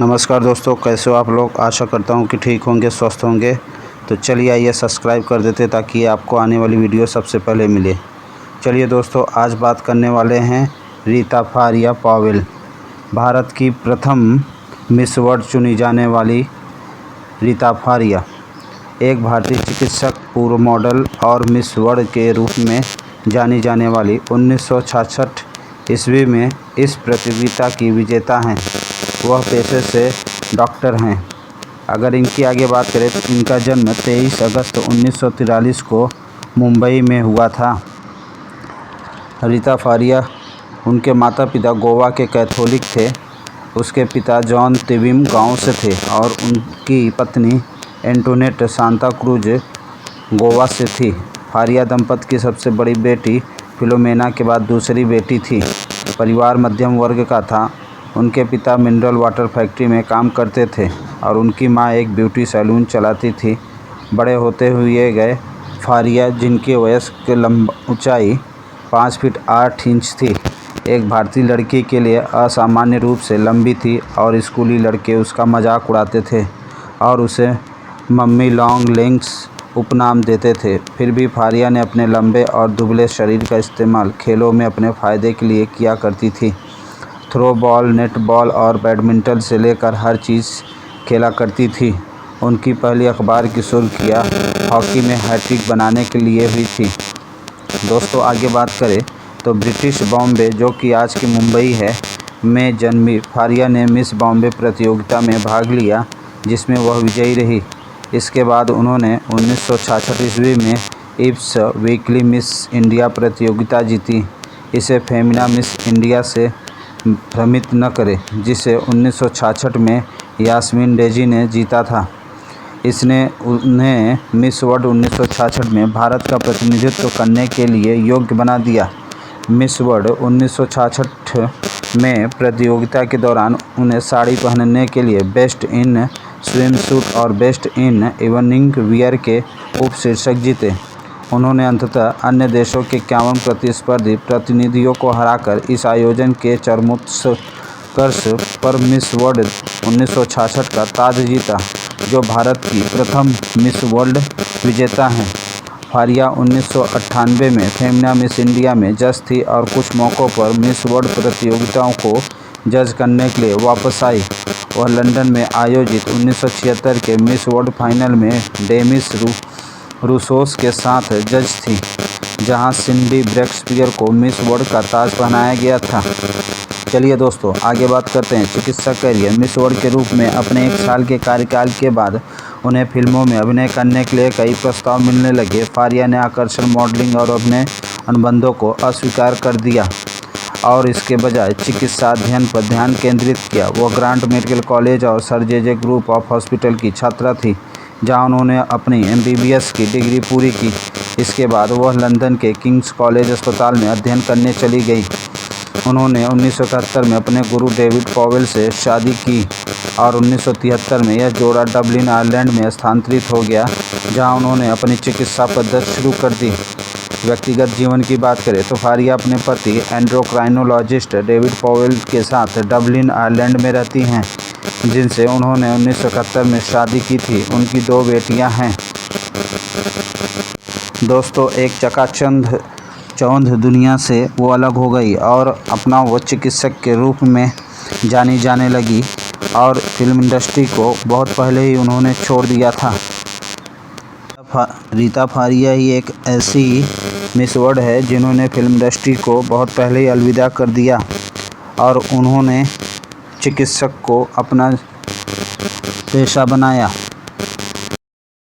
नमस्कार दोस्तों, कैसे हो आप लोग। आशा करता हूँ कि ठीक होंगे, स्वस्थ होंगे। तो चलिए आइए सब्सक्राइब कर देते ताकि आपको आने वाली वीडियो सबसे पहले मिले। चलिए दोस्तों, आज बात करने वाले हैं रीता फारिया पावेल। भारत की प्रथम मिस वर्ल्ड चुनी जाने वाली रीता फारिया एक भारतीय चिकित्सक, पूर्व मॉडल और मिस वर्ल्ड के रूप में जानी जाने वाली 1966 ईस्वी में इस प्रतियोगिता की विजेता हैं। वह पेशे से डॉक्टर हैं। अगर इनकी आगे बात करें तो इनका जन्म 23 अगस्त 1943 को मुंबई में हुआ था। रीता फारिया, उनके माता पिता गोवा के कैथोलिक थे। उसके पिता जॉन तिविम गांव से थे और उनकी पत्नी एंटोनेट सांता क्रूज गोवा से थी। फारिया दंपति की सबसे बड़ी बेटी फिलोमेना के बाद दूसरी बेटी थी। परिवार मध्यम वर्ग का था। उनके पिता मिनरल वाटर फैक्ट्री में काम करते थे और उनकी मां एक ब्यूटी सैलून चलाती थी। बड़े होते हुए गए फारिया, जिनकी वयस्क ऊंचाई 5 फीट 8 इंच थी, एक भारतीय लड़की के लिए असामान्य रूप से लंबी थी और स्कूली लड़के उसका मजाक उड़ाते थे और उसे मम्मी लॉन्ग लेग्स उपनाम देते थे। फिर भी फारिया ने अपने लंबे और दुबले शरीर का इस्तेमाल खेलों में अपने फ़ायदे के लिए किया करती थी। थ्रो बॉल, नेट बॉल और बैडमिंटन से लेकर हर चीज़ खेला करती थी। उनकी पहली अखबार की सुर्खियाँ हॉकी में हैट्रिक बनाने के लिए हुई थी। दोस्तों, आगे बात करें तो ब्रिटिश बॉम्बे, जो कि आज की मुंबई है, में जन्मी फारिया ने मिस बॉम्बे प्रतियोगिता में भाग लिया, जिसमें वह विजयी रही। इसके बाद उन्होंने 1966 ईस्वी में इप्स वीकली मिस इंडिया प्रतियोगिता जीती। इसे फेमिना मिस इंडिया से भ्रमित न करें, जिसे 1966 में यास्मीन डेजी ने जीता था। इसने उन्हें मिस वर्ल्ड 1966 में भारत का प्रतिनिधित्व करने के लिए योग्य बना दिया। मिस वर्ल्ड 1966 में प्रतियोगिता के दौरान उन्हें साड़ी पहनने के लिए बेस्ट इन स्विमसूट और बेस्ट इन इवनिंग वियर के उपशीर्षक जीते। उन्होंने अंततः अन्य देशों के 51 प्रतिस्पर्धी प्रतिनिधियों को हराकर इस आयोजन के चरमोत्कर्ष पर मिस वर्ल्ड 1966 का ताज जीता, जो भारत की प्रथम मिस वर्ल्ड विजेता हैं। फारिया 1998 में फेमिना मिस इंडिया में जज थी और कुछ मौक़ों पर मिस वर्ल्ड प्रतियोगिताओं को जज करने के लिए वापस आई। वह लंदन में आयोजित 1976 के मिस वर्ल्ड फाइनल में डेमिस रूसोस के साथ जज थी, जहां सिंडी ब्रेक्सपियर को मिस वर्ल्ड का ताज पहनाया गया था। चलिए दोस्तों, आगे बात करते हैं चिकित्सक करियर। मिस वर्ल्ड के रूप में अपने 1 साल के कार्यकाल के बाद उन्हें फिल्मों में अभिनय करने के लिए कई प्रस्ताव मिलने लगे। फारिया ने आकर्षण, मॉडलिंग और अभिनय अनुबंधों को अस्वीकार कर दिया और इसके बजाय चिकित्सा अध्ययन पर ध्यान केंद्रित किया। वह ग्रांट मेडिकल कॉलेज और sir J group of hospital की छात्रा थी, जहां उन्होंने अपनी MBBS की डिग्री पूरी की। इसके बाद वह लंदन के किंग्स कॉलेज अस्पताल में अध्ययन करने चली गई। उन्होंने 1971 में अपने गुरु डेविड पॉवेल से शादी की और 1973 में यह जोड़ा डबलिन, आयरलैंड में स्थानांतरित हो गया, जहां उन्होंने अपनी चिकित्सा पद्धति शुरू कर दी। व्यक्तिगत जीवन की बात करें तो फारिया अपने पति एंडोक्राइनोलॉजिस्ट डेविड पॉवेल के साथ डबलिन, आयरलैंड में रहती हैं, जिनसे उन्होंने 1971 में शादी की थी। उनकी 2 बेटियां हैं। दोस्तों, एक चकाचौंध दुनिया से वो अलग हो गई और अपना वो चिकित्सक के रूप में जानी जाने लगी और फिल्म इंडस्ट्री को बहुत पहले ही उन्होंने छोड़ दिया था। रीता फारिया ही एक ऐसी मिस वर्ल्ड है जिन्होंने फिल्म इंडस्ट्री को बहुत पहले ही अलविदा कर दिया और उन्होंने चिकित्सक को अपना पेशा बनाया।